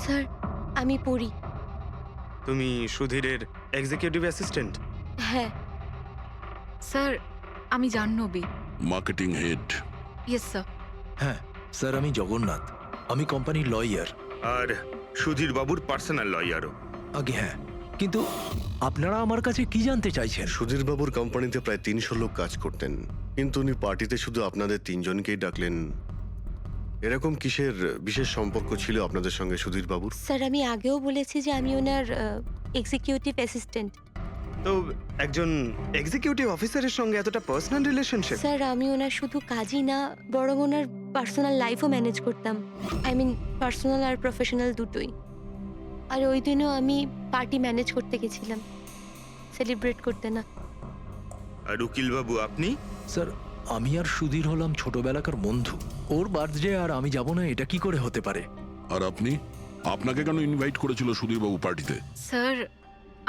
Sir, আমি পড়ি। তুমি সুধীরের এক্সিকিউটিভ অ্যাসিস্ট্যান্ট? হ্যাঁ। স্যার, আমি Jahnavi. Marketing head. Yes sir. হ্যাঁ স্যার, আমি জগন্নাথ। আমি কোম্পানির লয়ার। আর সুধীর বাবুর পার্সোনাল লয়ারও? আগে হ্যাঁ, কিন্তু আপনারা আমার কাছে কি জানতে চাইছেন? সুধীরবাবুর কোম্পানিতে প্রায় ৩০০ লোক কাজ করতেন, কিন্তু উনি পার্টিতে শুধু আপনাদের ৩জনকেই ডাকলেন। এরকম কিসের বিশেষ সম্পর্ক ছিল আপনাদের সঙ্গে সুধীরবাবুর? স্যার, আমি আগেও বলেছি যে আমি ওনার এক্সিকিউটিভ অ্যাসিস্ট্যান্ট। তো একজন এক্সিকিউটিভ অফিসারের সঙ্গে এতটা পার্সোনাল রিলেশনশিপ? স্যার, আমি ওনার শুধু কাজই না, বরং ওনার পার্সোনাল লাইফও ম্যানেজ করতাম। আই মিন পার্সোনাল আর প্রফেশনাল দুটোই। আর ওই দিনও আমি পার্টি ম্যানেজ করতে গেছিলাম, সেলিব্রেট করতে না। আর উকিল বাবু আপনি? স্যার, আমি আর সুধীর হলাম ছোটবেলাকার বন্ধু। ওর বার্থডে আর আমি যাব না, এটা কি করে হতে পারে? আর আপনি, আপনাকে কেন ইনভাইট করেছিল সুধীরবাবু পার্টিতে? স্যার,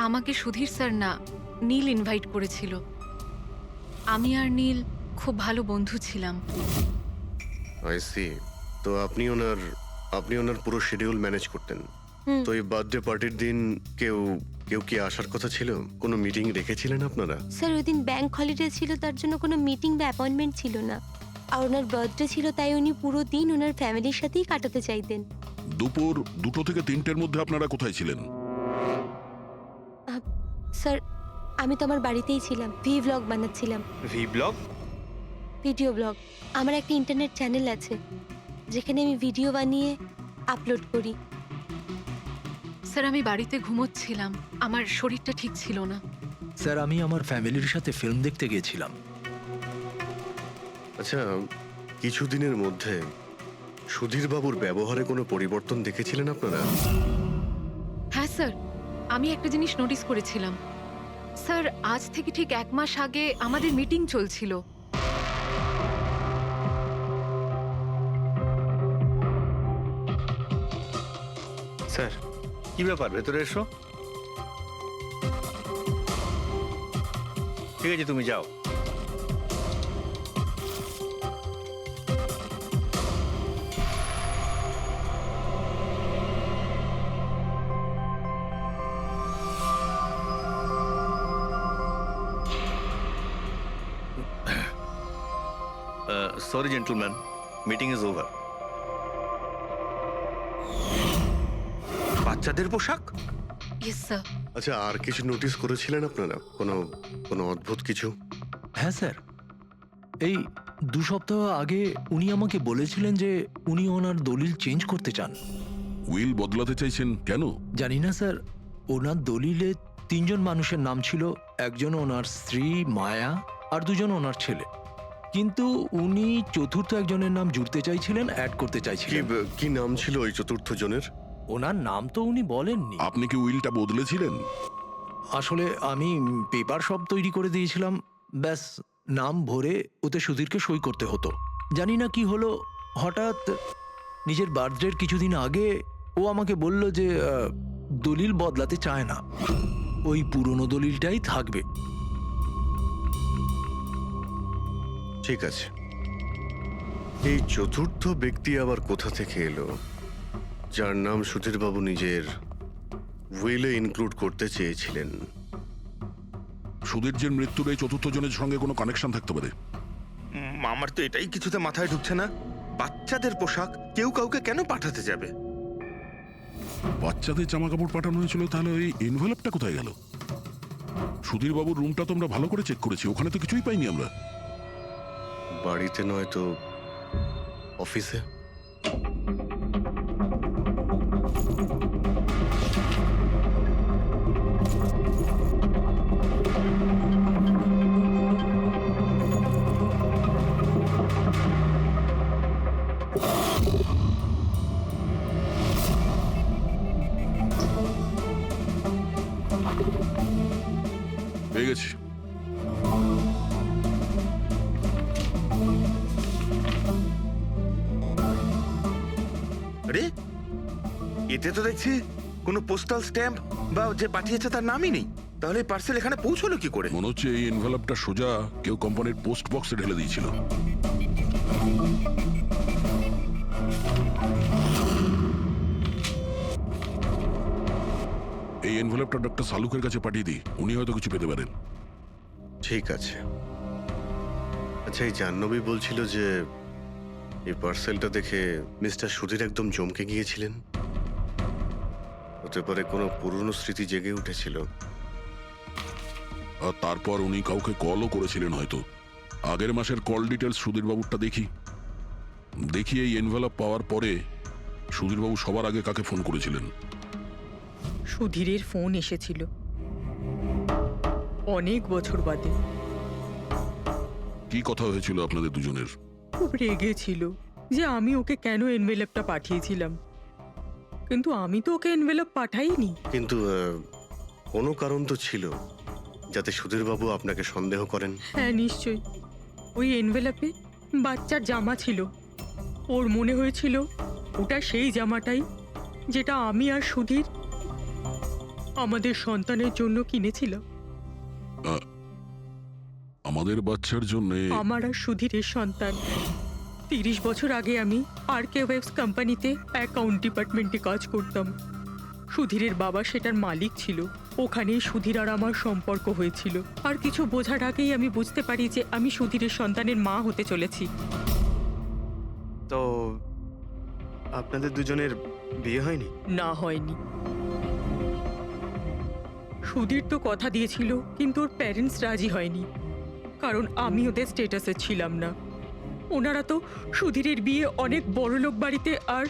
আমাকে সুধীর স্যার না, নীল ইনভাইট করেছিল। আমি আর নীল খুব ভালো বন্ধু ছিলাম। I see. তো আপনি ওনার পুরো শিডিউল ম্যানেজ করতেন। হুম। তো এই বার্থডে পার্টির দিন কেউ কি আসার কথা ছিল? কোনো মিটিং রেখেছিলেন আপনারা? স্যার, ওই দিন ব্যাংক হলিডে ছিল, তার জন্য কোনো মিটিং বা অ্যাপয়েন্টমেন্ট ছিল না। আর ওনার বার্থডে ছিল, তাই উনি পুরো দিন ওনার ফ্যামিলির সাথেই কাটাতে চাইতেন। দুপুর 2টো থেকে 3টের মধ্যে আপনারা কোথায় ছিলেন? স্যার, আমি তো আমার বাড়িতেই ছিলাম, ভ্লগ বানাচ্ছিলাম। V blog? Video blog. আমার একটা ইন্টারনেট চ্যানেল আছে, যেখানে আমি ভিডিও বানিয়ে আপলোড করি। স্যার, আমি বাড়িতে ঘুমোচ্ছিলাম, আমার শরীরটা ঠিক ছিল না। স্যার, আমি আমার ফ্যামিলির সাথে ফিল্ম দেখতে গিয়েছিলাম। আচ্ছা, কিছুদিনের মধ্যে সুধীরবাবুর ব্যবহারে কোনো পরিবর্তন দেখেছিলেন আপনারা? হ্যাঁ স্যার, আমি একটা জিনিস নোটিস করেছিলাম। স্যার, আজ থেকে ঠিক 1 মাস আগে আমাদের মিটিং চলছিল। স্যার, কি ব্যাপার? ভেতরে এসো। ঠিক আছে, তুমি যাও। Sorry, gentlemen. Meeting is over. বাচ্চাদের পোশাক? Yes sir. আচ্ছা, আর কিছু নোটিস করেছিলেন আপনারা? কোনো অদ্ভুত কিছু? হ্যাঁ স্যার, এই 2 সপ্তাহ আগে উনি আমাকে বলেছিলেন যে উনি ওনার দলিল চেঞ্জ করতে চান। উইল বদলাতে চাইছেন কেন? জানি না স্যার, ওনার দলিলে 3জন মানুষের নাম ছিল। একজন ওনার স্ত্রী মায়া, আর 2জন ওনার ছেলে। কিন্তু উনি চতুর্থ একজনের নাম জুড়তে চাইছিলেন, অ্যাড করতে চাইছিলেন। কি নাম ছিল ওই চতুর্থ জনের? ওনার নাম তো উনি বলেননি। আপনি কি উইলটা বদলেছিলেন? আসলে আমি পেপার সব তৈরি করে দিয়েছিলাম, ব্যাস নাম ভরে ওতে সুধীরকে সই করতে হতো। জানি না কি হলো, হঠাৎ নিজের বার্থডের কিছুদিন আগে ও আমাকে বলল যে দলিল বদলাতে চায় না, ওই পুরনো দলিলটাই থাকবে। ঠিক আছে, এই চতুর্থ ব্যক্তি আবার কোথা থেকে এলো, যার নাম সুধীরবাবু নিজের উইলে ইনক্লুড করতে চেয়েছিলেন? সুধীরজির মৃত্যুর এই চতুর্থ জনের সঙ্গে কোনো কানেকশন থাকতে পারে। আমার তো এটাই কিছুতে মাথায় ঢুকছে না। বাচ্চাদের পোশাক কেউ কাউকে কেন পাঠাতে যাবে? বাচ্চাদের জামা কাপড় পাঠানো হয়েছিল, তাহলে ওই এনভেলপটা কোথায় গেল? সুধীরবাবুর রুমটা তো আমরা ভালো করে চেক করেছি, ওখানে তো কিছুই পাইনি আমরা। বাড়িতে নয় তো অফিসে? পেয়ে গেছি। আরে, এতে তো দেখছি কোনো পোস্টাল স্ট্যাম্প বা যে পাঠিয়েছে তার নামই নেই। তাহলে পার্সেল এখানে পৌঁছলো কি করে? মনে হচ্ছে এই এনভেলপটা সোজা কেউ কোম্পানির পোস্ট বক্সে ঢেলে দিয়েছিল। এই এনভেলপটা ডক্টর সালুকের কাছে পাঠিয়ে দিই, উনি হয়তো কিছু পেতে পারেন। ঠিক আছে। আচ্ছা, এই জাহ্নবী বলছিল যে এই পার্সেলটা দেখে মিস্টার সুধীর একদম চমকে গিয়েছিলেন। হতে পারে কোনো পুরনো স্মৃতি জেগে উঠেছিল। আর তারপর উনি কাউকে কলও করেছিলেন হয়তো। আগের মাসের কল ডিটেলস সুধীরবাবুরটা দেখি এই এনভেলপ পাওয়ার পরে সুধীরবাবু সবার আগে কাকে ফোন করেছিলেন? সুধীরের ফোন এসেছিল অনেক বছর বাদে। কি কথা হয়েছিল আপনাদের দুজনের? খুব রেগেছিল যে আমি ওকে কেন এনভেলপটা পাঠিয়েছিলাম, কিন্তু আমি তো ওকে এনভেলপ পাঠাইনি। কিন্তু কোনো কারণ তো ছিল যাতে সুধীরবাবু আপনাকে সন্দেহ করেন। হ্যাঁ নিশ্চয়ই, ওই এনভেলপে বাচ্চার জামা ছিল। ওর মনে হয়েছিল ওটা সেই জামাটাই যেটা আমি আর সুধীর আমাদের সন্তানের জন্য কিনেছিলাম। আমাদের বাচ্চার জন্য? আমার আর সুধীরের সন্তান। 30 বছর আগে আমি আরকে ওয়েবস কোম্পানিতে অ্যাকাউন্ট ডিপার্টমেন্টে কাজ করতাম। সুধীরের বাবা সেটার মালিক ছিল। ওখানেই সুধীর আর আমার সম্পর্ক হয়েছিল। আর কিছু বোঝার আগেই আমি বুঝতে পারি যে আমি সুধীরের সন্তানের মা হতে চলেছি। তো আপনাদের দুজনের বিয়ে হয়নি? না, হয়নি। সুধীর তো কথা দিয়েছিল, কিন্তু ওর প্যারেন্টস রাজি হয়নি, কারণ আমি ওদের স্টেটাসে ছিলাম না। ওনারা তো সুধীরের বিয়ে অনেক বড়লোক বাড়িতে আর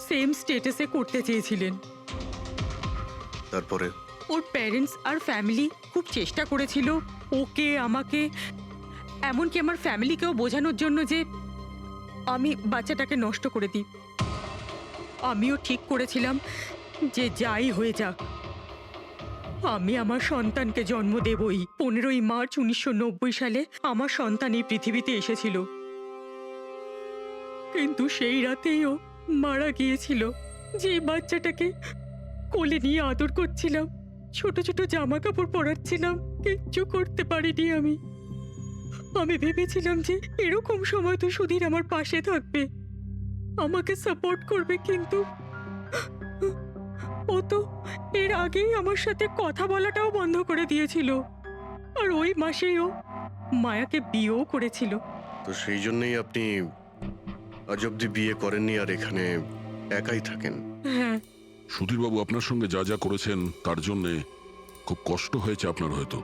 সেম স্টেটাসে করতে চেয়েছিলেন। তারপরে ওর প্যারেন্টস আর ফ্যামিলি খুব চেষ্টা করেছিল ওকে, আমাকে, এমনকি আমার ফ্যামিলিকেও বোঝানোর জন্য যে আমি বাচ্চাটাকে নষ্ট করে দিই। আমিও ঠিক করেছিলাম যে যাই হয়ে যাক আমি আমার সন্তানকে জন্ম দেবই। 15ই মার্চ 1990 সালে আমার সন্তান এই পৃথিবীতে এসেছিল, কিন্তু সেই রাতেই ও মারা গিয়েছিল। যে বাচ্চাটাকে কোলে নিয়ে আদর করছিলাম, ছোট ছোট জামা কাপড় পরাচ্ছিলাম, কিচ্ছু করতে পারিনি আমি। আমি ভেবেছিলাম যে এরকম সময় তো সুধীর আমার পাশে থাকবে, আমাকে সাপোর্ট করবে, কিন্তু ও তো এর আগেই আমার সাথে কথা বলাটাও বন্ধ করে দিয়েছিল। আর ওই মাসেই ও মায়াকে বিয়েও করেছিল। তো সেই জন্যই আপনি আজ অব্দি বিয়ে করেননি আর এখানে একাই থাকেন। হ্যাঁ, সুধীরবাবু আপনার সঙ্গে যা যা করেছেন তার জন্যে খুব কষ্ট হয়েছে আপনার হয়তো।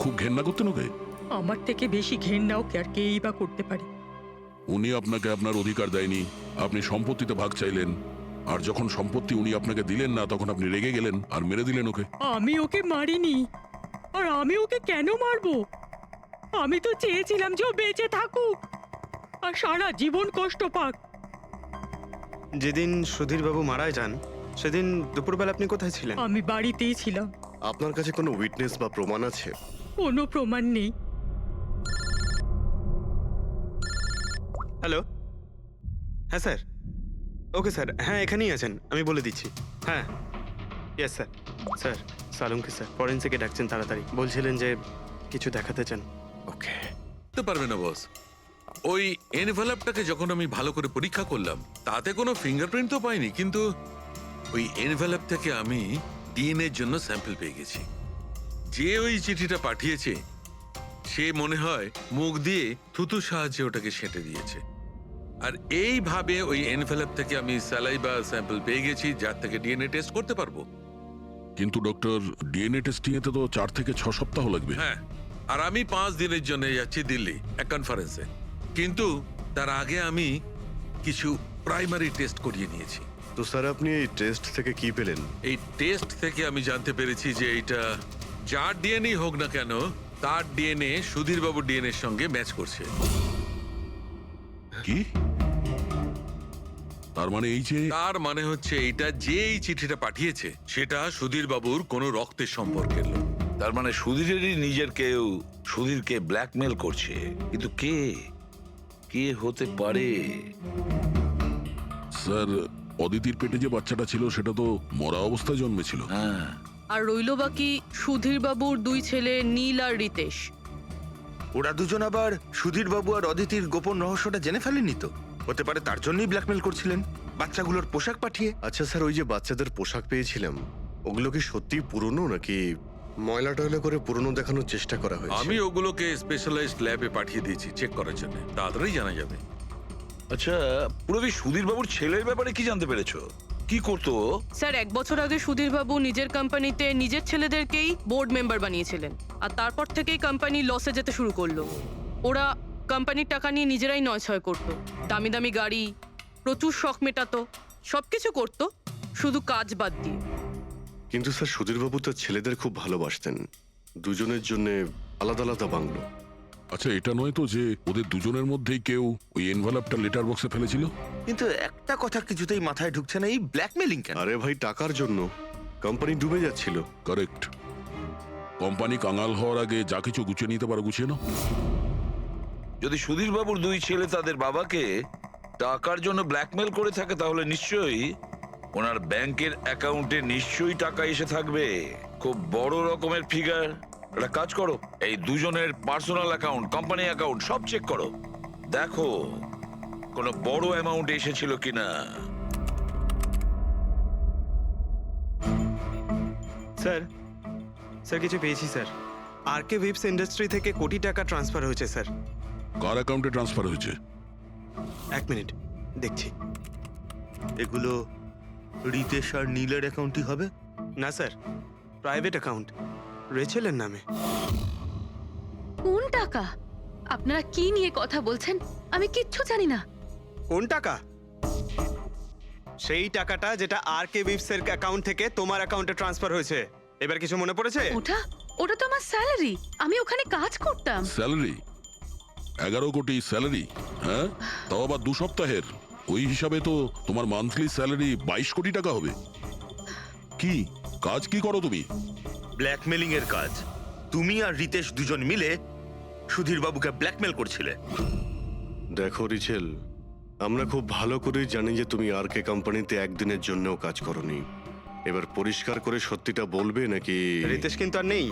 খুব ঘেন্না করতেন ওকে? আমার থেকে বেশি ঘেন্নাও কে আর কেই বা করতে পারে। উনি আপনাকে আপনার অধিকার দেয়নি, আপনি সম্পত্তিতে ভাগ চাইলেন, আর যখন সম্পত্তি উনি আপনাকে দিলেন না তখন আপনি রেগে গেলেন আর মেরে দিলেন ওকে। আমি ওকে মারিনি, আর আমি ওকে কেন মারবো? আমি তো চেয়েছিলাম যে ও বেঁচে থাকুক আর সারা জীবন কষ্ট পাক। যেদিন সুধীরবাবু মারা যান সেদিন দুপুরবেলা আপনি কোথায় ছিলেন? আমি বাড়িতেই ছিলাম। আপনার কাছে কোনো উইটনেস বা প্রমাণ আছে? কোনো প্রমাণ নেই। হ্যালো, হ্যাঁ স্যার। ওকে স্যার, হ্যাঁ এখানেই আছেন, আমি বলে দিচ্ছি। হ্যাঁ, ইয়েস স্যার। স্যার সালুমকে স্যার ফরেন্সিকে ডাকছেন তাড়াতাড়ি, বলছিলেন যে কিছু দেখাতে চান। ওকে। করতে পারবে না বস। ওই এনভেলপটাকে যখন আমি ভালো করে পরীক্ষা করলাম তাতে কোনো ফিঙ্গারপ্রিন্ট তো পাইনি, কিন্তু ওই এনভেলপ থেকে আমি ডিএনএর জন্য স্যাম্পল পেয়ে গেছি। যে ওই চিঠিটা পাঠিয়েছে সে মনে হয় মুখ দিয়ে থুতু সাহায্যে ওটাকে সেঁটে দিয়েছে। আর এইভাবে ওই এনভেলপ থেকে আমি স্যালাইভা স্যাম্পল পেয়ে গেছি, যার থেকে ডিএনএ টেস্ট করতে পারবো। কিন্তু ডক্টর, ডিএনএ টেস্টিং এতে তো 4 থেকে 6 সপ্তাহ লাগবে। হ্যাঁ, আর আমি 5 দিনের জন্য যাচ্ছি দিল্লি এক কনফারেন্সে, কিন্তু তার আগে আমি কিছু প্রাইমারি টেস্ট করিয়ে নিয়েছি। তো স্যার আপনি এই টেস্ট থেকে কি পেলেন? এই টেস্ট থেকে আমি জানতে পেরেছি যে এটা যার ডিএনএ হোক না কেন তার ডিএনএ সুধীরবাবুর ডিএনএ এর সঙ্গে ম্যাচ করছে। কি? তার মানে এই যে তার মানে হচ্ছে এইটা যে এই চিঠিটা পাঠিয়েছে সেটা সুধীরবাবুর কোনো রক্তের সম্পর্কের লোক। তার মানে সুধীরেরই নিজের কেউ সুধীরকে ব্ল্যাকমেল করছে, কিন্তু কে কে হতে পারে? স্যার, অদিতির পেটে যে বাচ্চাটা ছিল সেটা তো মরা অবস্থায় জন্মেছিল। হ্যাঁ, আর রইল বাকি সুধীর বাবুর 2 ছেলে নীল আর রিতেশ। ওরা দুজন আবার সুধীরবাবু আর অদিতির গোপন রহস্যটা জেনে ফেলেনি তো? হতে পারে তার জন্যই ব্ল্যাকমেল করছিলেন বাচ্চাগুলোর পোশাক পাঠিয়ে। আচ্ছা স্যার, ওই যে বাচ্চাদের পোশাক পেয়েছিলাম ওগুলো কি সত্যি পুরনো নাকি ময়লা টয়লা করে পুরনো দেখানোর চেষ্টা করা হয়েছে? আমি ওগুলোকে স্পেশালাইজড ল্যাবে পাঠিয়ে দিয়েছি চেক করার জন্য, তাড়াতাড়ি জানা যাবে। আচ্ছা, পুরবি সুধীর বাবুর ছেলের ব্যাপারে কি জানতে পেরেছো? কি করতো ও? স্যার 1 বছর আগে সুধীর বাবু নিজের কোম্পানিতে নিজের ছেলেদেরকেই বোর্ড মেম্বার বানিয়েছিলেন, আর তারপর থেকেই কোম্পানি লসে যেতে শুরু করলো। ওরা কোম্পানির টাকা নিয়ে নিজেরাই নয়ছয় করতো, দামি দামি গাড়ি, প্রচুর শখ মেটাতো, সবকিছু করতো শুধু কাজ বাদ দিয়ে। কিন্তু স্যার সুধীরবাবু তার ছেলেদের খুব ভালোবাসতেন, দুজনের জন্য আলাদা আলাদা বাংলো। আচ্ছা, এটা নয় তো যে ওদের দুজনের মধ্যেই কেউ ওই এনভেলপটা লেটার বক্সে ফেলেছিল? কিন্তু একটা কথা কিছুতেই মাথায় ঢুকছে না, এই ব্ল্যাকমেলিং কেন? আরে ভাই, টাকার জন্য। কোম্পানি ডুবে যাচ্ছিল। কারেক্ট। কোম্পানি কাঙাল হওয়ার আগে যা কিছু গুছিয়ে নিতে পারো গুছিয়ে নাও। যদি সুধীর বাবুর 2 ছেলে তাদের বাবাকে টাকার জন্য ব্ল্যাকমেল করে থাকে, তাহলে নিশ্চয়ই ওনার ব্যাংকের অ্যাকাউন্টে নিশ্চয়ই টাকা এসে থাকবে, খুব বড় রকমের ফিগার। একটা কাজ করো, এই দুজনের পার্সোনাল অ্যাকাউন্ট, কোম্পানি অ্যাকাউন্ট সব চেক করো, দেখো কোনো বড় অ্যামাউন্ট এসেছিল কিনা। স্যার, স্যার কিছু পেয়েছি স্যার। আরকে ভিপস ইন্ডাস্ট্রি থেকে কোটি টাকা ট্রান্সফার হয়েছে স্যার। কার অ্যাকাউন্টে ট্রান্সফার হয়েছে? 1 মিনিট দেখছি। এগুলো রিতেশ আর নীলের অ্যাকাউন্টই হবে? না স্যার, প্রাইভেট অ্যাকাউন্ট, রেচেলের নামে। কোন টাকা? আপনারা কি নিয়ে কথা বলছেন? আমি কিচ্ছু জানি না। কোন টাকা? সেই টাকাটা যেটা আরকে ভিপস এর অ্যাকাউন্ট থেকে তোমার অ্যাকাউন্টে ট্রান্সফার হয়েছে। এবার কিছু মনে পড়েছে? ওটা তো আমার স্যালারি, আমি ওখানে কাজ করতাম। স্যালারি? 11 কোটি স্যালারি? হ্যাঁ, তাও আবার 2 সপ্তাহের। ওই হিসাবে তো তোমার মান্থলি স্যালারি 22 কোটি টাকা হবে। কি কাজ কি করো তুমি? ব্ল্যাকমেলিং এর কাজ। তুমি আর রিতেশ দুজন মিলে সুধীর বাবুকে ব্ল্যাকমেল করছিলে। দেখো রিচেল, আমরা খুব ভালো করেই জানি যে তুমি আরকে কোম্পানিতে একদিনের জন্যও কাজ করনি। এবার পরিষ্কার করে সত্যিটা বলবে নাকি? রিতেশ কিন্তু আর নেই,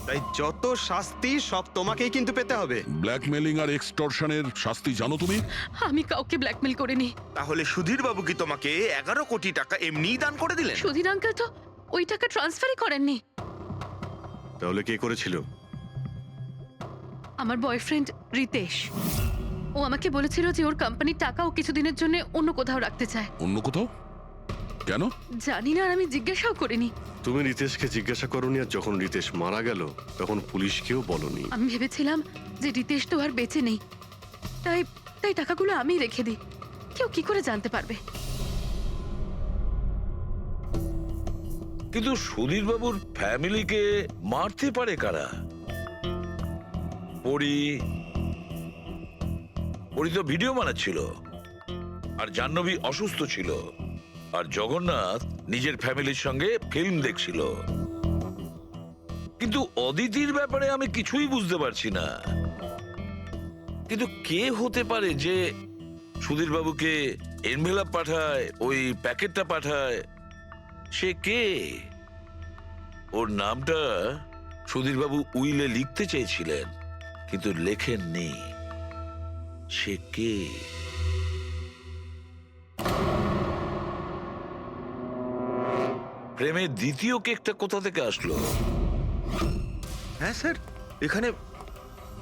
তাই যত শাস্তি সব তোমাকেই কিন্তু পেতে হবে। ব্ল্যাকমেলিং আর এক্সটর্শনের শাস্তি জানো তুমি? আমি কাউকে ব্ল্যাকমেল করিনি। তাহলে সুধীর বাবু কি তোমাকে 11 কোটি টাকা এমনিই দান করে দিলেন? সুধীর আঙ্কেল তো ওই টাকা ট্রান্সফারই করেননি। তাহলে কে করেছিল? আমার বয়ফ্রেন্ড রিতেশ। ও আমাকে বলেছিল যে ওর কোম্পানির টাকা ও কিছুদিনের জন্য অন্য কোথাও রাখতে চায়। অন্য কোথাও? কেন? জানি না, আর আমি জিজ্ঞাসাও করিনি। তুমি রিতেশকে জিজ্ঞাসা করনি, আর যখন রিতেশ মারা গেল তখন পুলিশকেও বলনি। আমি ভেবেছিলাম যে রিতেশ তো আর বেঁচে নেই, তাই টাকাগুলো আমি রেখে দিই। কেউ কি করে জানতে পারবে? কিন্তু সুধীর বাবুর ফ্যামিলিকে মারতে পারে কারা? পরি তো ভিডিও বানাচ্ছিল, আর জাহ্নবী অসুস্থ ছিল, আর জগন্নাথ নিজের ফ্যামিলির সঙ্গে ফিল্ম দেখছিল। কিন্তু অদিতির ব্যাপারে আমি কিছুই বুঝতে পারছি না। কিন্তু কে হতে পারে যে সুধীর বাবুকে এনভেলপ পাঠায়, ওই প্যাকেটটা পাঠায়? সে কে? ওর নামটা সুধীর বাবু উইলে লিখতে চেয়েছিলেন, কিন্তু লেখেননি। সে কে? প্রেমের দ্বিতীয় কেকটা কোথা থেকে আসলো? হ্যাঁ স্যার, এখানে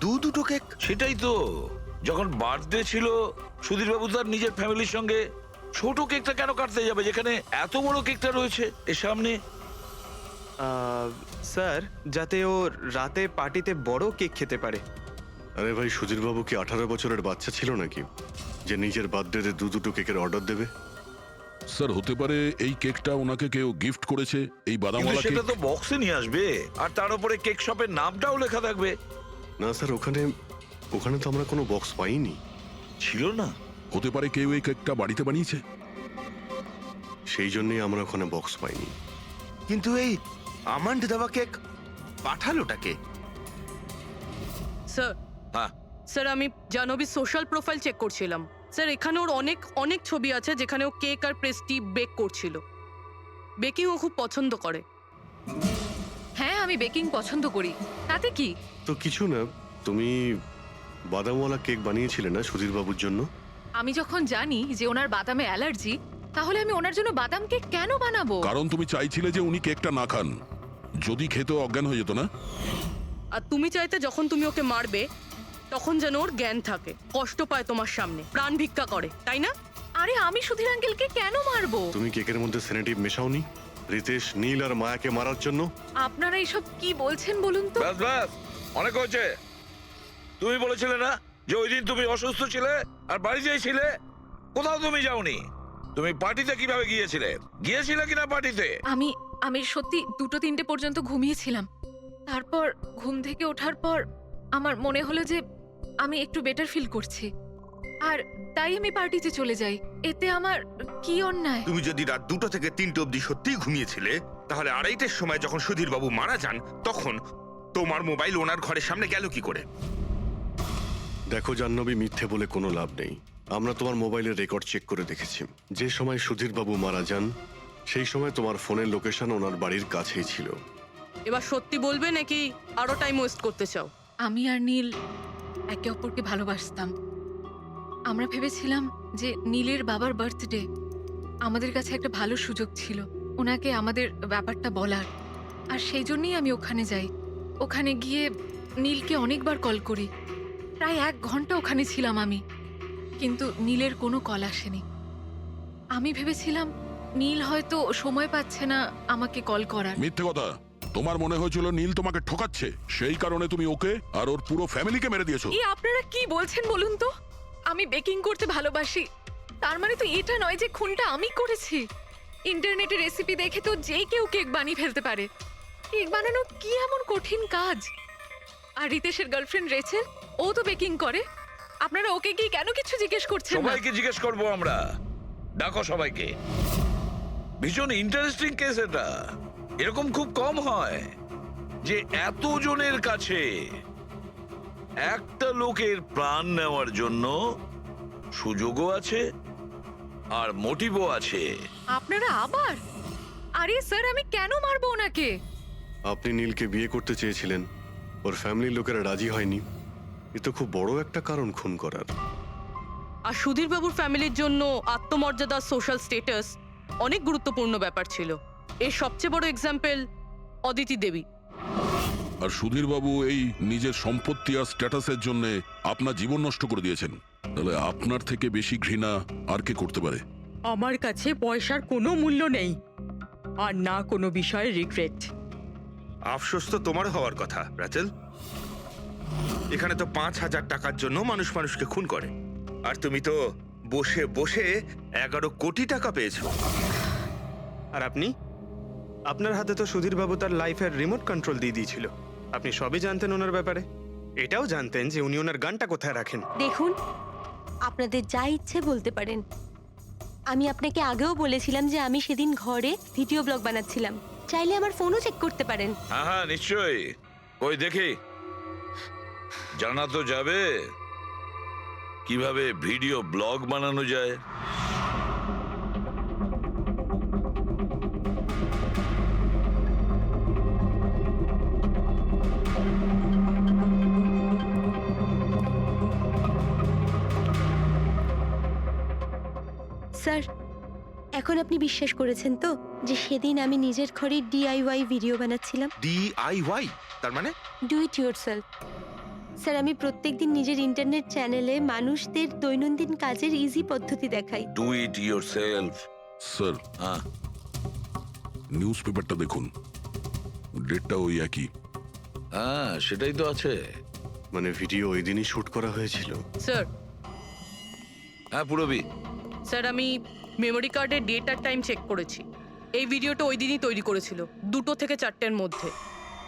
দুটো কেক। সেটাই তো, যখন বার্থডে ছিল সুধীর বাবু তার নিজের ফ্যামিলির সঙ্গে, ছোট কেকটা কেন কাটতে যাবে যেখানে এত বড় কেকটা রয়েছে এর সামনে? স্যার, যাতে ও রাতে পার্টিতে বড় কেক খেতে পারে। আরে ভাই, সুধীরবাবু কি 18 বছরের বাচ্চা ছিল নাকি যে নিজের বার্থডেতে দুটো কেকের অর্ডার দেবে? স্যার, হতে পারে এই কেকটা ওনাকে কেউ গিফট করেছে, এই বাদামওয়ালা কেক। সেটা তো বক্সে নিয়ে আসবে, আর তার উপরে কেক শপের নামটাও লেখা থাকবে। না স্যার, ওখানে তো আমরা কোনো বক্স পাইনি। ছিল না? হতে পারে কেউ এই কেকটা বাড়িতে বানিয়েছে, সেই জন্যই আমরা ওখানে বক্স পাইনি। কিন্তু এই আমন্ড দেওয়া কেক পাঠালোটাকে? স্যার, হ্যাঁ স্যার, আমি জাহ্নবীর সোশ্যাল প্রোফাইল চেক করছিলাম। স্যার, এখানে ওর অনেক ছবি আছে যেখানে ও কেক আর পেস্ট্রি বেক করছিল। বেকিং ও খুব পছন্দ করে। হ্যাঁ, আমি বেকিং পছন্দ করি, তাতে কি? তো কিছু না, তুমি বাদামওয়ালা কেক বানিয়েছিলে না সুধীরবাবুর জন্য? আমি যখন জানি যে ওনার বাদামে অ্যালার্জি, তাহলে আমি ওনার জন্য বাদাম কেক কেন বানাবো? কারণ তুমি চাইছিলে যে উনি কেকটা না খান, যদি খেতে অজ্ঞান হয়ে যেত না। আর তুমি চাইতে যখন তুমি ওকে মারবে তখন যেন ওর জ্ঞান থাকে, কষ্ট পায় তোমার সামনে, প্রাণ ভিক্ষা করে, তাই না? আরে আমি সুধীর আঙ্কেলকে কেন মারবো? তুমি কেকের মধ্যে সেনেটিভ মেশাওনি রিতেশ, নীল আর মায়াকে মারার জন্য? আপনারা এইসব কি বলছেন বলুন তো? ব্যাস ব্যাস, অনেক হয়েছে। তুমি বলেছিলে না যে ওই দিন তুমি অসুস্থ ছিলে আর বাড়িতেই ছিলে? কোথাও তুমি যাওনি। তুমি পার্টিতে কিভাবে গিয়েছিলে কিনা পার্টিতে? আমি সত্যি 2-3টে পর্যন্ত ঘুমিয়েছিলাম। তারপর ঘুম থেকে ওঠার পর আমার মনে হলো যে আমি একটু বেটার ফিল করছি, আর তাই আমি পার্টিতে চলে যাই। এতে আমার কি অন্যায়? তুমি যদি রাত 2টো থেকে 3টে অবধি সত্যিই ঘুমিয়েছিলে, তাহলে 2:30টার সময় যখন সুধীর বাবু মারা যান, তখন তোমার মোবাইল ওনার ঘরের সামনে গেল কি করে? দেখো জাহ্নবী, মিথ্যে বলে কোনো লাভ নেই। আমরা তোমার মোবাইলের রেকর্ড চেক করে দেখেছি। যে সময় সুধীর বাবু মারা যান সেই সময় তোমার ফোনের লোকেশন ওনার বাড়ির কাছেই ছিল। এবার সত্যি বলবে নাকি আরো টাইম ওয়েস্ট করতে চাও? আমি আর নীল একে অপরকে ভালোবাসতাম। আমরা ভেবেছিলাম যে নীলের বাবার বার্থডে আমাদের কাছে একটা ভালো সুযোগ ছিল ওনাকে আমাদের ব্যাপারটা বলার, আর সেই জন্যই আমি ওখানে যাই। ওখানে গিয়ে নীলকে অনেকবার কল করি, প্রায় 1 ঘন্টা ওখানে ছিলাম আমি, কিন্তু নীলের কোনো কল আসেনি। আমি ভেবেছিলাম নীল হয়তো সময় পাচ্ছে না আমাকে কল করার। মিথ্যে কথা। তোমার মনে হয়েছিল নীল তোমাকে ঠকাচ্ছে, সেই কারণে তুমি ওকে আর ওর পুরো ফ্যামিলিকে মেরে দিয়েছো। এই আপনারা কি বলছেন বলুন তো? আমি বেকিং করতে ভালোবাসি, তার মানে তো এটা নয় যে খুনটা আমি করেছি। ইন্টারনেটে রেসিপি দেখে তো যে কেউ কেক বানিয়ে ফেলতে পারে। কেক বানানো কি এমন কঠিন কাজ? আর রিতেশের গার্লফ্রেন্ড রেচেল, ও তো বেকিং করে। আপনারা ওকে কি কেন কিছু জিজ্ঞেস করছেন না? সবাইকে জিজ্ঞেস করবো আমরা। ডাকো সবাইকে। ভীষণ ইন্টারেস্টিং কেস এটা। এরকম খুব কম হয় যে এতজনের কাছে একটা লোকের প্রাণ নেওয়ার জন্য সুযোগও আছে আর মোটিভও আছে। আপনারা আবার? আরে স্যার, আমি কেন মারবো ওনাকে? আপনি নীলকে বিয়ে করতে চেয়েছিলেন, ওর ফ্যামিলির লোকেরা রাজি হয়নি। এ তো খুব বড় একটা কারণ খুন করার। আর সুধীর বাবুর ফ্যামিলির জন্য আত্মমর্যাদা, সোশ্যাল স্ট্যাটাস অনেক গুরুত্বপূর্ণ ব্যাপার ছিল। এর সবচেয়ে বড় এক্সাম্পল অদিতি দেবী। আর সুধীর বাবু এই নিজের সম্পত্তি আর স্ট্যাটাসের জন্য আপনার জীবন নষ্ট করে দিয়েছেন। তাহলে আপনার থেকে বেশি ঘৃণা আর কে করতে পারে? আমার কাছে পয়সার কোনো মূল্য নেই, আর না কোনো বিষয়ে রিগ্রেট। আফসোস তো তোমার হওয়ার কথা রাচেল। এখানে তো 5,000 টাকার জন্য মানুষ মানুষকে খুন করে, আর তুমি তো বসে বসে 11 কোটি টাকা পেয়েছো। আর আপনি? আপনার হাতে তো সুধীর বাবু তার লাইফের রিমোট কন্ট্রোল দিয়ে দিয়েছিল। আপনি সবই জানতেন ওনার ব্যাপারে। এটাও জানতেন যে উনি ওনার গানটা কোথায় রাখেন। দেখুন, আপনাদের যা ইচ্ছে বলতে পারেন। আমি আপনাকে আগেও বলেছিলাম যে আমি সেদিন ঘরে ভিডিও ব্লগ বানাচ্ছিলাম, চাইলে আমার ফোনও চেক করতে পারেন। হ্যাঁ হ্যাঁ, নিশ্চয়ই। ওই দেখি, জানা তো যাবে কিভাবে ভিডিও ব্লগ বানানো যায়। স্যার, এখন আপনি বিশ্বাস করেছেন তো যে সেদিন আমি নিজের ঘরে DIY ভিডিও বানাচ্ছিলাম? DIY তার মানে? Do it yourself. স্যার, আমি প্রত্যেকদিন নিজের ইন্টারনেট চ্যানেলে মানুষদের দৈনন্দিন কাজের ইজি পদ্ধতি দেখাই। Do it yourself. স্যার, হ্যাঁ, নিউজ পেপারটা দেখুন, ডেটটা ওই একই। হ্যাঁ সেটাই তো আছে। মানে ভিডিও ওই দিনই শুট করা হয়েছিল? স্যার, হ্যাঁ পুরবি। স্যার আমি মেমোরি কার্ডের ডেট আর টাইম চেক করেছি। এই ভিডিওটা ওই দিনই তৈরি করেছিল, 2টো থেকে 4টের মধ্যে।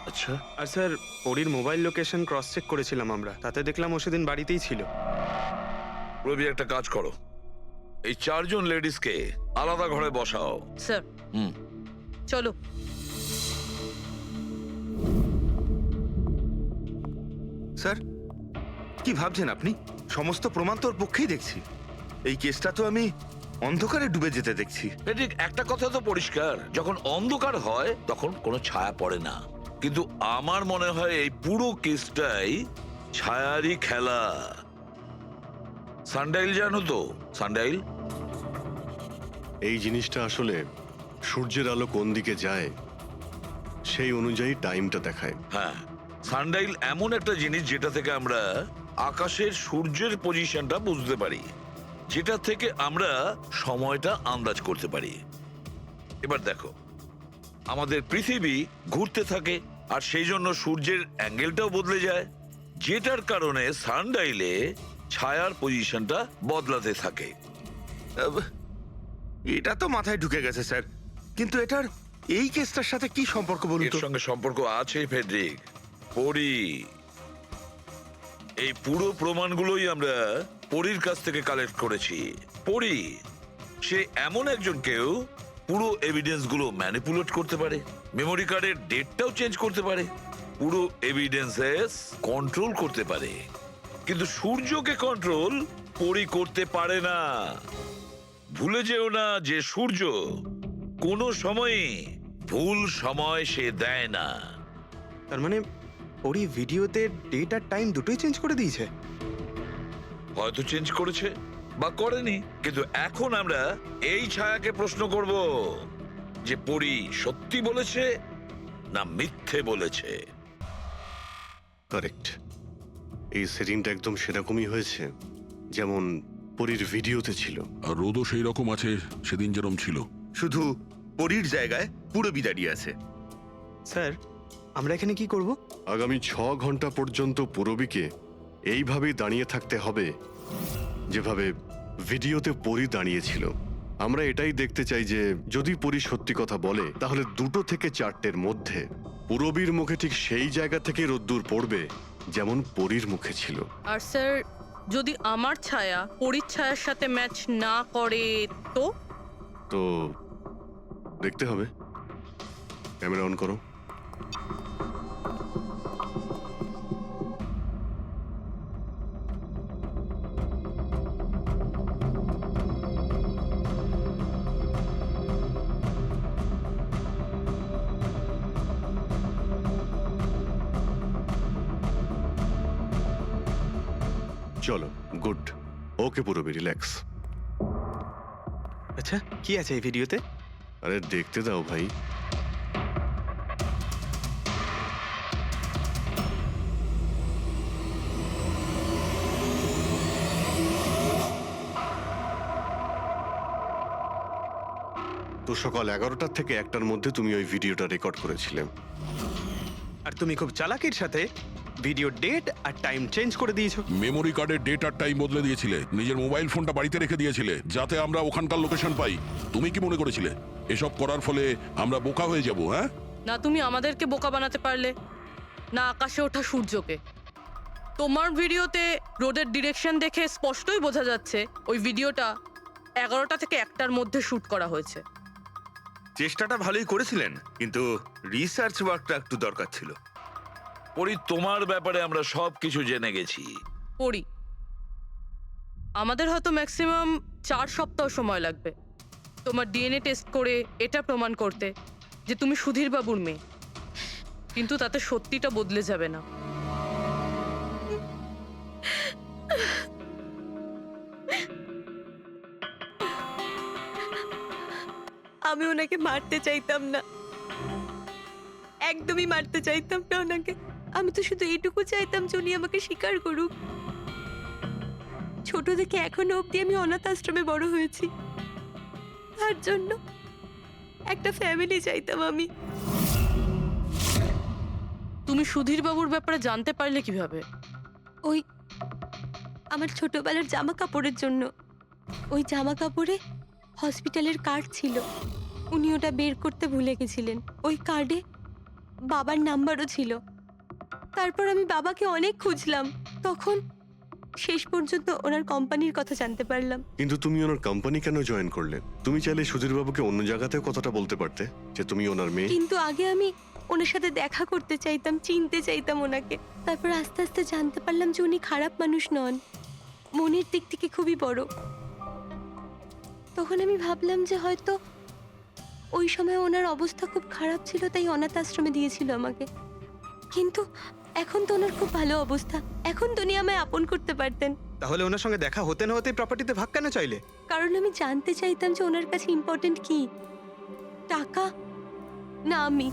আচ্ছা, আর স্যার, পরীর মোবাইল লোকেশন ক্রস চেক করেছিলাম আমরা, তাতে দেখলাম ও সেদিন বাড়িতেই ছিল। পুরবি একটা কাজ করো, এই 4 জন লেডিসকে আলাদা ঘরে বসাও। স্যার, হুম, চলো। স্যার, কি ভাবছেন আপনি? সমস্ত প্রমাণ তো ওর পক্ষেই দেখছি। এই কেসটা তো আমি অন্ধকারে ডুবে যেতে দেখছি। ঠিক একটা কথা তো পরিষ্কার, যখন অন্ধকার হয় তখন কোনো ছায়া পড়ে না। কিন্তু আমার মনে হয় এই পুরো কেসটাই ছায়ারই খেলা। সানডাইল জানো তো? সানডাইল এই জিনিসটা আসলে সূর্যের আলো কোন দিকে যায় সেই অনুযায়ী টাইমটা দেখায়। হ্যাঁ, সানডাইল এমন একটা জিনিস যেটা থেকে আমরা আকাশের সূর্যের পজিশনটা বুঝতে পারি, যেটা থেকে আমরা সময়টা আন্দাজ করতে পারি। এবার দেখো, আমাদের পৃথিবী ঘুরতে থাকে আর সেই জন্য সূর্যের অ্যাঙ্গেলটাও বদলে যায়, যেটার কারণে সানডাইলে ছায়ার পজিশনটা বদলাতে থাকে। এটা তো মাথায় ঢুকে গেছে স্যার, কিন্তু এটার এই কেসটার সাথে কি সম্পর্ক বলুন এর তো? সঙ্গে সম্পর্ক আছে ফেডরিক। পরি, এই পুরো প্রমাণগুলোই আমরা পরীর কাছ থেকে কালেক্ট করেছি। পরি সে এমন একজন কেউ পুরো এভিডেন্স গুলো ম্যানিপুলেট করতে পারে, মেমোরি কার্ডের ডেটটাও চেঞ্জ করতে পারে, পুরো এভিডেন্সেস কন্ট্রোল করতে পারে, কিন্তু সূর্যকে কন্ট্রোল পরি করতে পারে না। ভুলে যেও না যে সূর্য কোনো সময়ই ভুল সময় সে দেয় না। তার মানে ওরই ভিডিওতে ডেট আর টাইম দুটোই চেঞ্জ করে দিয়েছে। হয়তো চেঞ্জ করেছে বা করেনি, কিন্তু এখন আমরা এই ছায়াকে প্রশ্ন করব যে পরি সত্যি বলেছে না মিথ্যে বলেছে। কারেক্ট, এই সেটিংটা একদম সেরকমই হয়েছে যেমন পরীর ভিডিওতে ছিল। আর রোদও সেই রকম আছে সেদিন যেরকম ছিল। শুধু পরীর জায়গায় পুরবি দাঁড়িয়ে আছে। স্যার, আমরা এখানে কি করব? আগামী 6 ঘন্টা পর্যন্ত পূরবীকে এইভাবেই দাঁড়িয়ে থাকতে হবে যেভাবে ভিডিওতে পরী দাঁড়িয়েছিল। আমরা এটাই দেখতে চাই যে যদি পরী সত্যি কথা বলে তাহলে 2 থেকে 4টের মধ্যে পূরবীর মুখে ঠিক সেই জায়গা থেকে রোদ্দুর পড়বে যেমন পরীর মুখে ছিল। আর স্যার, যদি আমার ছায়া পরীর ছায়ার সাথে ম্যাচ না করে তো? তো দেখতে হবে। ক্যামেরা অন করো। চলো, গুড। ওকে পূরবী, রিল্যাক্স। আচ্ছা, কি আছে এই ভিডিওতে? আরে দেখতে দাও ভাই। তো সকাল 11টা থেকে 1টার মধ্যে তুমি ওই ভিডিওটা রেকর্ড করেছিলে। আর তুমি খুব চালাকির সাথে ভিডিও ডেট আর টাইম চেঞ্জ করে দিয়েছো। মেমোরি কার্ডের ডেট আর টাইম বদলে দিয়েছিলে, নিজের মোবাইল ফোনটা বাড়িতে রেখে দিয়েছিলে যাতে আমরা ওখানকার লোকেশন পাই। তুমি কি মনে করেছিলে এসব করার ফলে আমরা বোকা হয়ে যাব? হ্যাঁ, না তুমি আমাদেরকে বোকা বানাতে পারলে, না আকাশে ওঠা সূর্যকে। তোমার ভিডিওতে রোডের ডিরেকশন দেখে স্পষ্টই বোঝা যাচ্ছে ওই ভিডিওটা 11টা থেকে 1টার মধ্যে শুট করা হয়েছে। চেষ্টাটা ভালোই করেছিলেন, কিন্তু রিসার্চ ওয়ার্কটা একটু দরকার ছিল। পরি, তোমার ব্যাপারে আমরা সব কিছু জেনে গেছি। পড়ি, আমাদের হয়তো ম্যাক্সিমাম 4 সপ্তাহ সময় লাগবে তোমার ডিএনএ টেস্ট করে এটা প্রমাণ করতে যে তুমি সুধীর বাবুর মেয়ে, কিন্তু তাতে সত্যিটা বদলে যাবে না। আমি ওনাকে মারতে চাইতাম না, একদমই মারতে চাইতাম না ওনাকে। আমি তো শুধু এইটুকু চাইতাম যে উনি আমাকে স্বীকার করুক। ছোট থেকে এখনো অবধি আমি অনাথ আশ্রমে বড় হয়েছি, তার জন্য একটা ফ্যামিলি চাইতাম আমি। তুমি সুধীর বাবুর ব্যাপারে জানতে পারলে কিভাবে? ওই আমার ছোটবেলার জামা কাপড়ের জন্য। ওই জামা কাপড়ে হসপিটালের কার্ড ছিল, উনি ওটা বের করতে ভুলে গেছিলেন। ওই কার্ডে বাবার নাম্বারও ছিল। তারপর আমি বাবাকে অনেক খুঁজলাম, তখন শেষ পর্যন্ত ওনার কোম্পানির কথা জানতে পারলাম। কিন্তু তুমি ওনার কোম্পানি কেন জয়েন করলে? তুমি চাইলে সুধীরবাবুকে অন্য জায়গাতেও কথাটা বলতে পারতে যে তুমি ওনার মেয়ে। কিন্তু আগে আমি ওনার সাথে দেখা করতে চাইতাম, চিনতে চাইতাম ওনাকে। তারপর আস্তে আস্তে জানতে পারলাম যে উনি খারাপ মানুষ নন, মনের দিক থেকে খুবই বড়। তখন আমি ভাবলাম যে হয়তো ওই সময় ওনার অবস্থা খুব খারাপ ছিল, তাই অনাথ আশ্রমে দিয়েছিল আমাকে। কিন্তু এখন তো ওনার খুব ভালো অবস্থা, এখন তো উনি আমায় আপন করতে পারতেন। তাহলে ওনার সঙ্গে দেখা হতে না হতে প্রপার্টিতে ভাগ কেন চাইলে? কারণ আমি জানতে চাইতাম যে ওনার কাছে ইম্পর্টেন্ট কি, টাকা না আমি।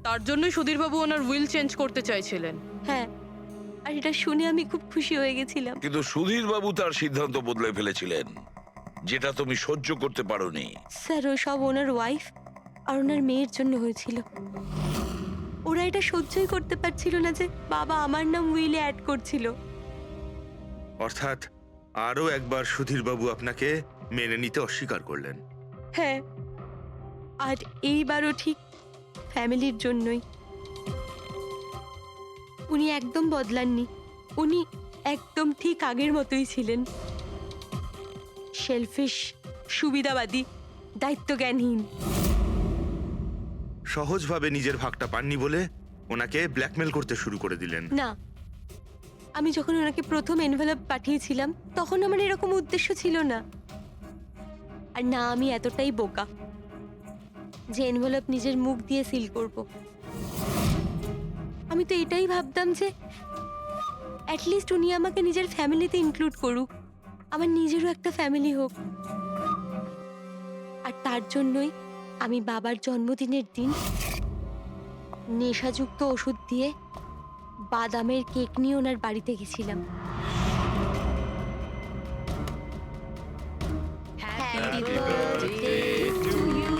তার জন্যই সুধীরবাবু ওনার উইল চেঞ্জ করতে চাইছিলেন। হ্যাঁ, আর এটা শুনে আমি খুব খুশি হয়ে গেছিলাম। কিন্তু সুধীর বাবু তার সিদ্ধান্ত বদলে ফেলেছিলেন, যেটা তুমি সহ্য করতে পারোনি। স্যার, ও সব ওনার ওয়াইফ আর ওনার মেয়ের জন্য হয়েছিল। ওরা এটা সহ্যই করতে পারছিল না যে বাবা আমার নাম উইলে অ্যাড করছিল। অর্থাৎ আরও একবার সুধীরবাবু আপনাকে মেনে নিতে অস্বীকার করলেন। হ্যাঁ, আর এইবারও ঠিক ফ্যামিলির জন্যই। উনি একদম বদলাননি, উনি একদম ঠিক আগের মতোই ছিলেন। সেলফিশ, সুবিধাবাদী, দায়িত্বজ্ঞানহীন। সহজভাবে নিজের ভাগটা পাননি বলে ওনাকে ব্ল্যাকমেল করতে শুরু করে দিলেন। না, আমি যখন ওনাকে প্রথম এনভেলপ পাঠিয়েছিলাম তখন আমার এরকম উদ্দেশ্য ছিল না। আর না আমি এতটাই বোকা যে এনভেলপ নিজের মুখ দিয়ে সিল করব। আমি তো এটাই ভাবতাম যে অ্যাটলিস্ট উনি আমাকে নিজের ফ্যামিলিতে ইনক্লুড করুক, আমার নিজেরও একটা ফ্যামিলি হোক। আর তার জন্যই আমি বাবার জন্মদিনের দিন নেশাযুক্ত ওষুধ দিয়ে বাদামের কেক নিয়ে ওনার বাড়িতে গেছিলাম। Happy birthday to you.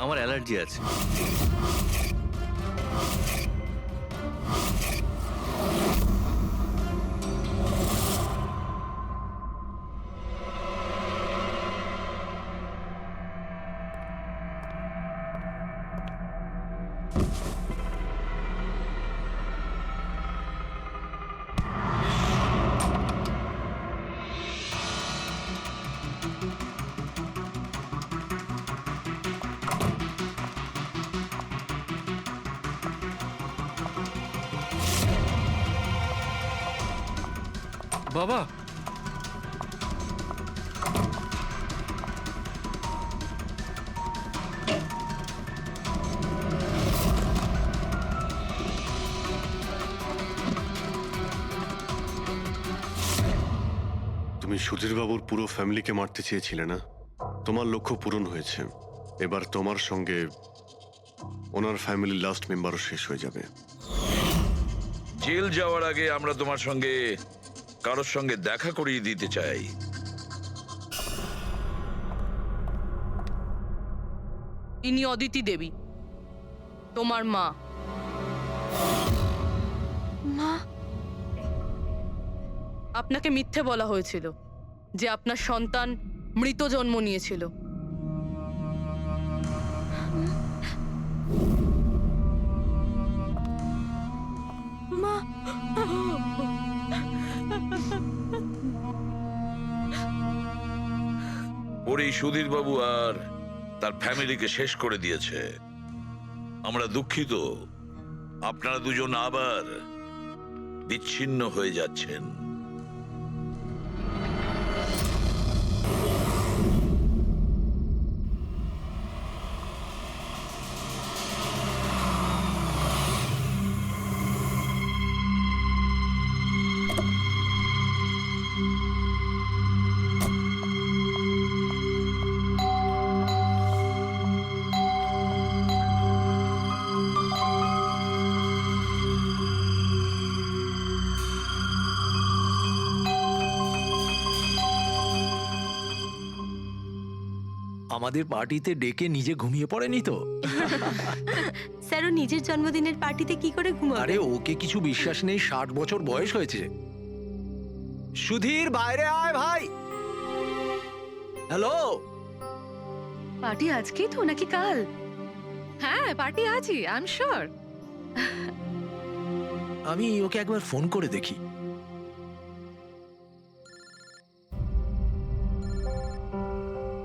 আমার অ্যালার্জি আছে। বাবা, তুমি সুধীরবাবুর পুরো ফ্যামিলিকে মারতে চেয়েছিলে না? তোমার লক্ষ্য পূরণ হয়েছে। এবার তোমার সঙ্গে ওনার ফ্যামিলির লাস্ট মেম্বারও শেষ হয়ে যাবে। জেল যাওয়ার আগে আমরা তোমার সঙ্গে কারোর সঙ্গে দেখা করিয়ে দিতে চাই। ইনি অদিতি দেবী, তোমার মা। মা, আপনাকে মিথ্যে বলা হয়েছিল যে আপনার সন্তান মৃত জন্ম নিয়েছিল। মা, ওর এই সুধীর বাবু আর তার ফ্যামিলিকে শেষ করে দিয়েছে। আমরা দুঃখিত, আপনারা দুজন আবার বিচ্ছিন্ন হয়ে যাচ্ছেন। আমাদের পার্টিতে ডেকে নিজে ঘুমিয়ে পড়েনি তো? স্যার, ও নিজের জন্মদিনের পার্টিতে কি করে ঘুমাবে? আরে ওকে কিছু বিশ্বাস নেই, 60 বছর বয়স হয়েছে। সুধীর, বাইরে আয় ভাই। হ্যালো। পার্টি আজকেই তো নাকি কাল? হ্যাঁ, পার্টি আজই, আই এম শিওর। আমি ওকে একবার ফোন করে দেখি।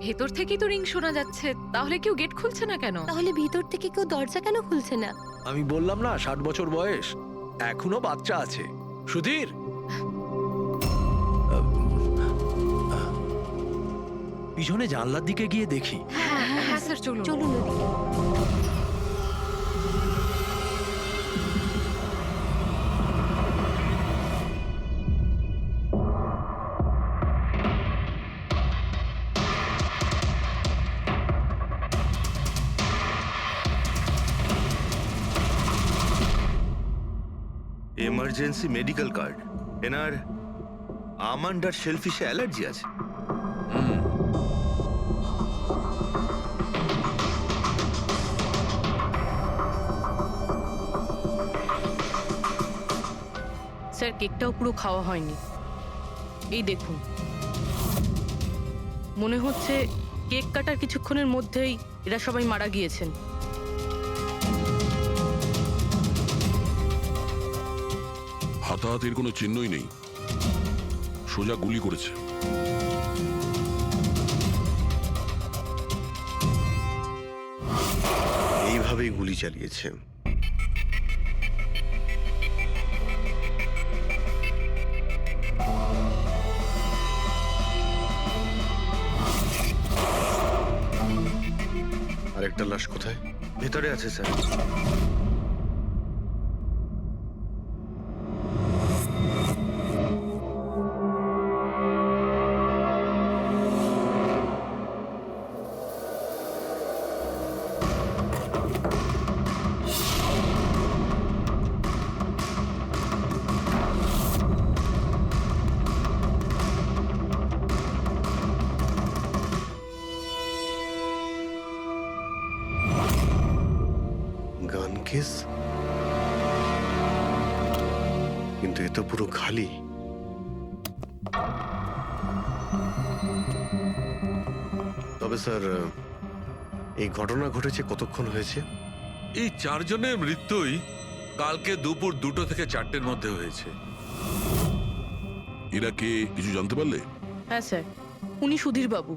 ভেতর থেকেই তো রিং শোনা যাচ্ছে, তাহলে কেউ গেট খুলছে না কেন? তাহলে ভিতর থেকে কেউ দরজা কেন খুলছে না? আমি বললাম না 60 বছর বয়স, এখনো বাচ্চা আছে। সুধীর, পিছনে জানলার দিকে গিয়ে দেখি। হ্যাঁ স্যার, চলুন। চলুন ওদিকে। Emergency medical card. এনার আমন্ড আর শেলফিশে অ্যালার্জি আছে। স্যার, কেকটাও পুরো খাওয়া হয়নি। এই দেখুন, মনে হচ্ছে কেক কাটার কিছুক্ষণের মধ্যেই এরা সবাই মারা গিয়েছেন। হাতাহাতির কোনো চিহ্নই নেই, সোজা গুলি করেছে। এইভাবেই গুলি চালিয়েছে। আরেকটা লাশ কোথায়? ভেতরে আছে স্যার। গান কেস, কিন্তু এ তো পুরো খালি। তবে স্যার, এই ঘটনা ঘটেছে কতক্ষণ হয়েছে? এই 4 জনের মৃত্যুই কালকে দুপুর 2টো থেকে 4টের মধ্যে হয়েছে। এরা কে কিছু জানতে পারলে? হ্যাঁ স্যার, উনি সুধীর বাবু,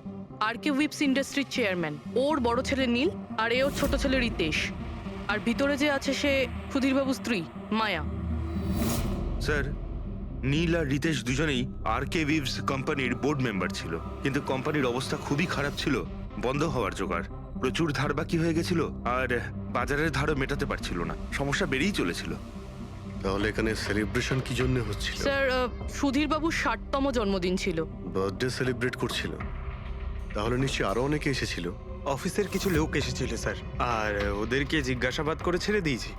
আর কে উইপস ইন্ডাস্ট্রির চেয়ারম্যান। ওর বড় ছেলে নীল, আর এ ওর ছোট ছেলে রিতেশ। আর ভিতরে যে আছে সে সুধীর বাবুর স্ত্রী মায়া। স্যার, নীল আর রিতেশ দুজনেই আর কে উইভস কোম্পানির বোর্ড মেম্বার ছিল, কিন্তু কোম্পানির অবস্থা খুবই খারাপ ছিল, বন্ধ হওয়ার জোগাড়। প্রচুর ধার বাকি হয়ে গেছিল, আর বাজারের ধারও মেটাতে পারছিল না, সমস্যা বেড়েই চলেছিল। তাহলে এখানে সেলিব্রেশন কি জন্য হচ্ছিল? স্যার, সুধীর বাবুর 60তম জন্মদিন ছিল। বার্থডে সেলিব্রেট করছিল? তাহলে নিশ্চয়ই আরো অনেকে এসেছিল। অফিসের কিছু লোক এসেছিল স্যার, আর ওদেরকে জিজ্ঞাসাবাদ করে ছেড়ে দিয়েছি।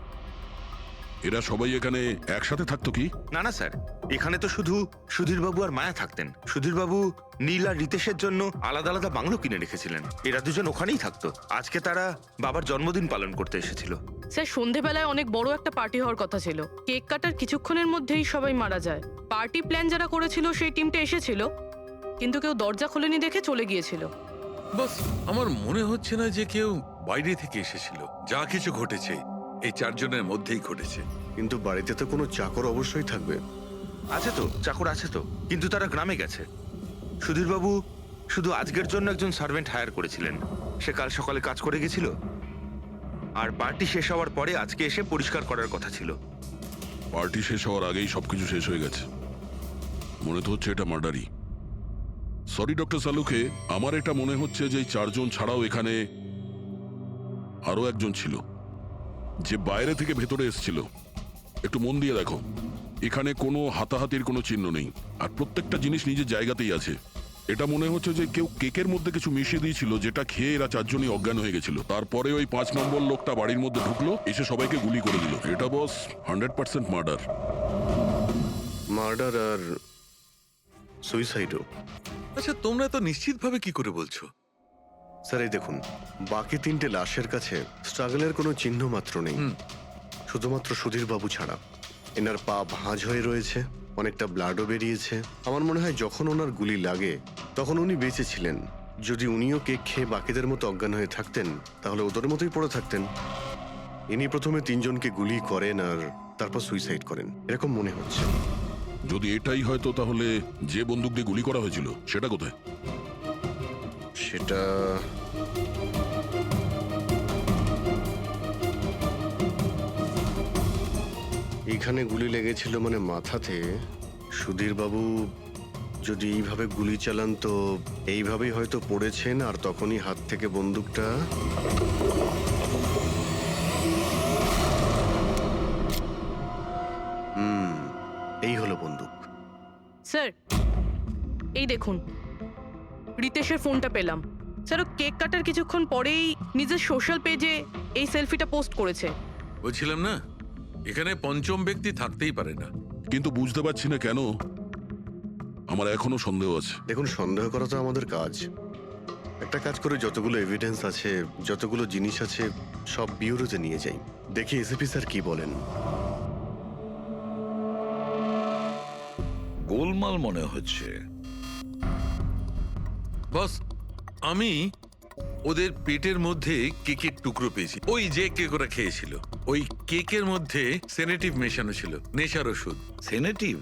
এরা সবাই এখানে একসাথে থাকতো কি? না না স্যার, এখানে তো শুধু সুধীরবাবু আর মায়া থাকতেন। সুধীরবাবু নীল আর রিতেশের জন্য আলাদা আলাদা বাংলো কিনে রেখেছিলেন, এরা দুজন ওখানেই থাকতো। আজকে তারা বাবার জন্মদিন পালন করতে এসেছিল। স্যার, সন্ধেবেলায় অনেক বড় একটা পার্টি হওয়ার কথা ছিল। কেক কাটার কিছুক্ষণের মধ্যেই সবাই মারা যায়। পার্টি প্ল্যান যারা করেছিল সেই টিমটা এসেছিল, কিন্তু কেউ দরজা খোলেনি দেখে চলে গিয়েছিল। বস, আমার মনে হচ্ছে না যে কেউ বাইরে থেকে এসেছিল। যা কিছু ঘটেছে এই 4 জনের মধ্যেই ঘটেছে। কিন্তু বাড়িতে তো কোনো চাকর অবশ্যই থাকবে। আছে তো, চাকর আছে তো, কিন্তু তারা গ্রামে গেছে। সুধীরবাবু শুধু আজকের জন্য একজন সার্ভেন্ট হায়ার করেছিলেন, সে কাল সকালে কাজ করে গেছিল, আর পার্টি শেষ হওয়ার পরে আজকে এসে পরিষ্কার করার কথা ছিল। পার্টি শেষ হওয়ার আগেই সবকিছু শেষ হয়ে গেছে। মনে তো হচ্ছে এটা মার্ডারই। সরি ডক্টর সালুকে, আমার এটা মনে হচ্ছে যে এই 4 জন ছাড়াও এখানে আরো একজন ছিল, যে বাইরে থেকে ভেতরে এসেছিল। একটু মন দিয়ে দেখো, এখানে কোনো হাতাহাতির কোনো চিহ্ন নেই, আর প্রত্যেকটা জিনিস নিজের জায়গাতেই আছে। এটা মনে হচ্ছে যে কেউ কেকের মধ্যে কিছু মিশিয়ে দিয়েছিল, যেটা খেয়ে এরা 4 জনই অজ্ঞান হয়ে গেছিল। তারপরে ওই 5 নম্বর লোকটা বাড়ির মধ্যে ঢুকলো, এসে সবাইকে গুলি করে দিল। এটা বস 100% মার্ডার। মার্ডার আর সুইসাইডও। আচ্ছা, তোমরা তো নিশ্চিতভাবে কি করে বলছো? স্যার, এই দেখুন, বাকি 3টে লাশের কাছে স্ট্রাগলের কোনো চিহ্ন মাত্র নেই, শুধুমাত্র সুধীরবাবু ছাড়া। এনার পা ভাঁজ হয়ে রয়েছে, অনেকটা ব্লাডও বেরিয়েছে। আমার মনে হয় যখন ওনার গুলি লাগে তখন উনি বেঁচে ছিলেন। যদি উনিও কেক খেয়ে বাকিদের মতো অজ্ঞান হয়ে থাকতেন, তাহলে ওদের মতোই পড়ে থাকতেন। ইনি প্রথমে 3 জনকে গুলি করেন আর তারপর সুইসাইড করেন, এরকম মনে হচ্ছে। যদি এটাই হয়তো, তাহলে যে বন্দুক দিয়ে গুলি করা হয়েছিল সেটা কোথায়? সেটা এই এইখানে গুলি লেগেছিল মানে মাথাতে। সুধীর বাবু যদি এইভাবে গুলি চালান তো এইভাবেই হয়তো পড়েছেন, আর তখনই হাত থেকে বন্দুকটা এই হলো বন্দুক। স্যার এই দেখুন, রিতেশের ফোনটা পেলাম। স্যার ও কেক কাটার কিছুক্ষণ পরেই নিজের সোশ্যাল পেজে এই সেলফিটা পোস্ট করেছে। বলছিলাম না, এখানে পঞ্চম ব্যক্তি থাকতেই পারে না। কিন্তু বুঝতে পারছি না কেন, আমার এখনো সন্দেহ আছে। দেখুন, সন্দেহ করা তো আমাদের কাজ। একটা কাজ করে যতগুলো এভিডেন্স আছে, যতগুলো জিনিস আছে, সব বিউরোতে নিয়ে যাই, দেখি এসিপি স্যার কি বলেন। গোলমাল মনে হচ্ছে। বস, আমি ওদের পেটের মধ্যে কেকের টুকরো পেয়েছি। ওই যে কেক ওরা খেয়েছিল, ওই কেকের মধ্যে সেনেটিভ মেশানো ছিল, নেশার ওষুধ। সেনেটিভ?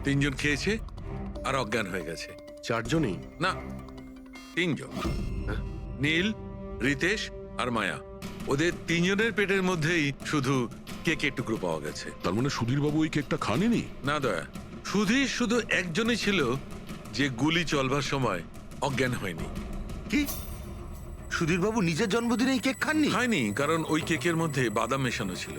3 জন খেয়েছে আর অজ্ঞান হয়ে গেছে। 4 জনই? না, 3 জন। নীল, রিতেশ আর মায়া, ওদের 3 জনের পেটের মধ্যেই শুধু কেকের টুকরো পাওয়া গেছে। তার মানে সুধীর বাবু ওই কেকটা খাননি? না দয়া, সুধীর শুধু একজনই ছিল যে গুলি চলবার সময় অজ্ঞান হয়নি। কি সুধীর বাবু নিজের জন্মদিনে এই কেক খাননি? হয়নি, কারণ ওই কেকের মধ্যে বাদাম মেশানো ছিল।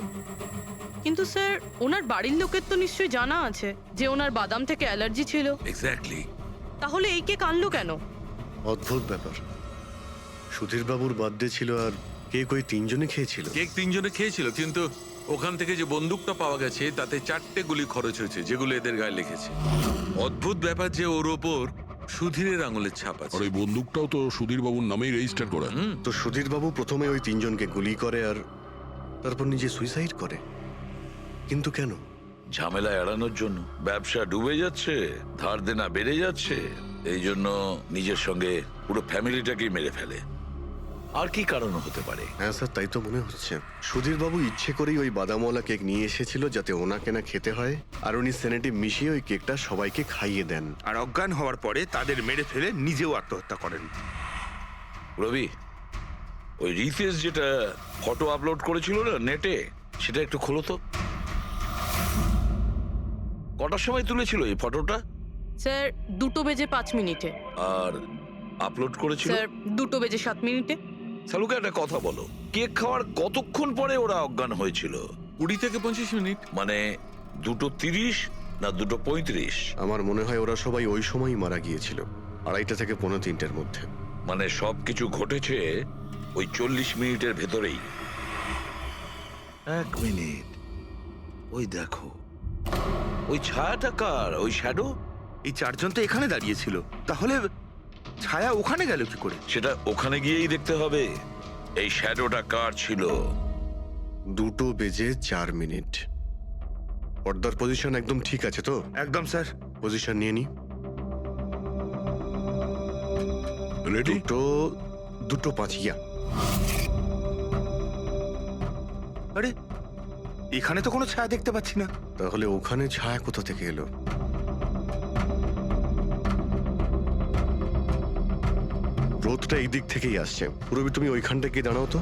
কিন্তু স্যার ওনার বাড়ির লোকের তো নিশ্চয়ই জানা আছে যে ওনার বাদাম থেকে অ্যালার্জি ছিল। এক্স্যাক্টলি। তাহলে এই কেক আনলো কেন? অদ্ভুত ব্যাপার। সুধীর বাবুর বার্থডে ছিল আর কেক ওই 3 জনই খেয়েছিল। কেক 3 জনে খেয়েছিল, কিন্তু ওখান থেকে যে বন্দুকটা পাওয়া গেছে তাতে 4টে গুলি খরচ হয়েছে, যেগুলো এদের গায়ে লেগেছে। অদ্ভুত ব্যাপার যে ওর ওপর সুধীরের আঙুলের ছাপ আছে। আর ওই বন্দুকটাও তো সুধীর বাবুর নামেই রেজিস্টার করা। তো সুধীর বাবু প্রথমে ওই 3 জনকে গুলি করে আর তারপর নিজে সুইসাইড করে। কিন্তু কেন? ঝামেলা এড়ানোর জন্য। ব্যবসা ডুবে যাচ্ছে, ধার দেনা বেড়ে যাচ্ছে, এই জন্য নিজের সঙ্গে পুরো ফ্যামিলিটাকেই মেরে ফেলে। আর কি কারণ হতে পারে? হ্যাঁ স্যার, তাই তো মনে হচ্ছে। সুধীর বাবু ইচ্ছে করেই ওই বাদামওয়ালা কেক নিয়ে এসেছিল যাতে ওনাকে না খেতে হয়, আর উনি সেনেটিভ মিশিয়ে ওই কেকটা সবাইকে খাইয়ে দেন। আর অজ্ঞান হওয়ার পরে তাদের মেরে ফেলে নিজেও আত্মহত্যা করেন। রবি, ওই রিতেশ যেটা ফটো আপলোড করেছিল না নেটে, সেটা একটু খোলো তো। কটার সময় তুলেছিল এই ফটোটা? স্যার 2:05 আর আপলোড করেছিল? স্যার 2:07। সালুকে একটা কথা বলো, কেক খাওয়ার কতক্ষণ পরে ওরা অজ্ঞান হয়েছিল? 20 থেকে 25 মিনিট। মানে 2:30 না 2:35? আমার মনে হয় ওরা সবাই ওই সময়ই মারা গিয়েছিল, 2:30 থেকে 2:45-এর মধ্যে। মানে সবকিছু ঘটেছে ওই 40 মিনিটের ভেতরেই। 1 মিনিট, ওই দেখো, ওই ছায়াটা কার? ওই শ্যাডো? এই 4 জন তো এখানে দাঁড়িয়েছিল, তাহলে ছায়া ওখানে গেল কি করে? সেটা ওখানে গিয়েই দেখতে হবে। এই শ্যাডোটা কার ছিল? 2:04। পর্দার পজিশন একদম ঠিক আছে তো? একদম স্যার। পজিশন নিয়ে নি। রেডি? 2:05 ইয়া। আরে এখানে তো কোনো ছায়া দেখতে পাচ্ছি না। তাহলে ওখানে ছায়া কোথা থেকে এলো? রোদটা এই দিক থেকেই আসছে। পুরবি, তুমি ওইখানটা গিয়ে দাঁড়াও তো।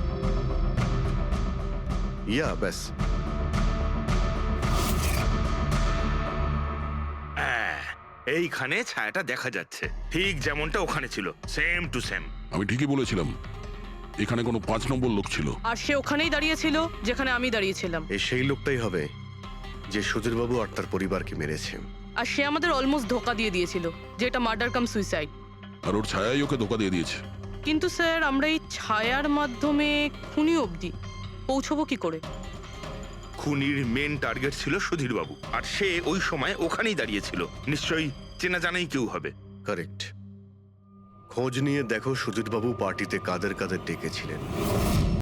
ইয়া, ব্যাস। এইখানে ছায়াটা দেখা যাচ্ছে, ঠিক যেমনটা ওখানে ছিল, সেম টু সেম। আমি ঠিকই বলেছিলাম, এখানে কোনো 5 নম্বর লোক ছিল। আর সে ওখানেই দাঁড়িয়েছিল যেখানে আমি দাঁড়িয়েছিলাম। এই সেই লোকটাই হবে যে সুধীর বাবু আর তার পরিবারকে মেরেছে। আর সে আমাদের অলমোস্ট ধোকা দিয়ে দিয়েছিল যে এটা মার্ডার কাম সুইসাইড। আর ওর ছায়াই ওকে ধোকা দিয়ে দিয়েছে। কিন্তু স্যার আমরা এই ছায়ার মাধ্যমে খুনি অবধি পৌঁছবো কি করে? খুনির মেন টার্গেট ছিল সুধীর বাবু, আর সে ওই সময় ওখানেই দাঁড়িয়েছিল। নিশ্চয়ই চেনা জানাই কেউ হবে। কারেক্ট। খোঁজ নিয়ে দেখো সুধীর বাবু পার্টিতে কাদের কাদের ডেকেছিলেন।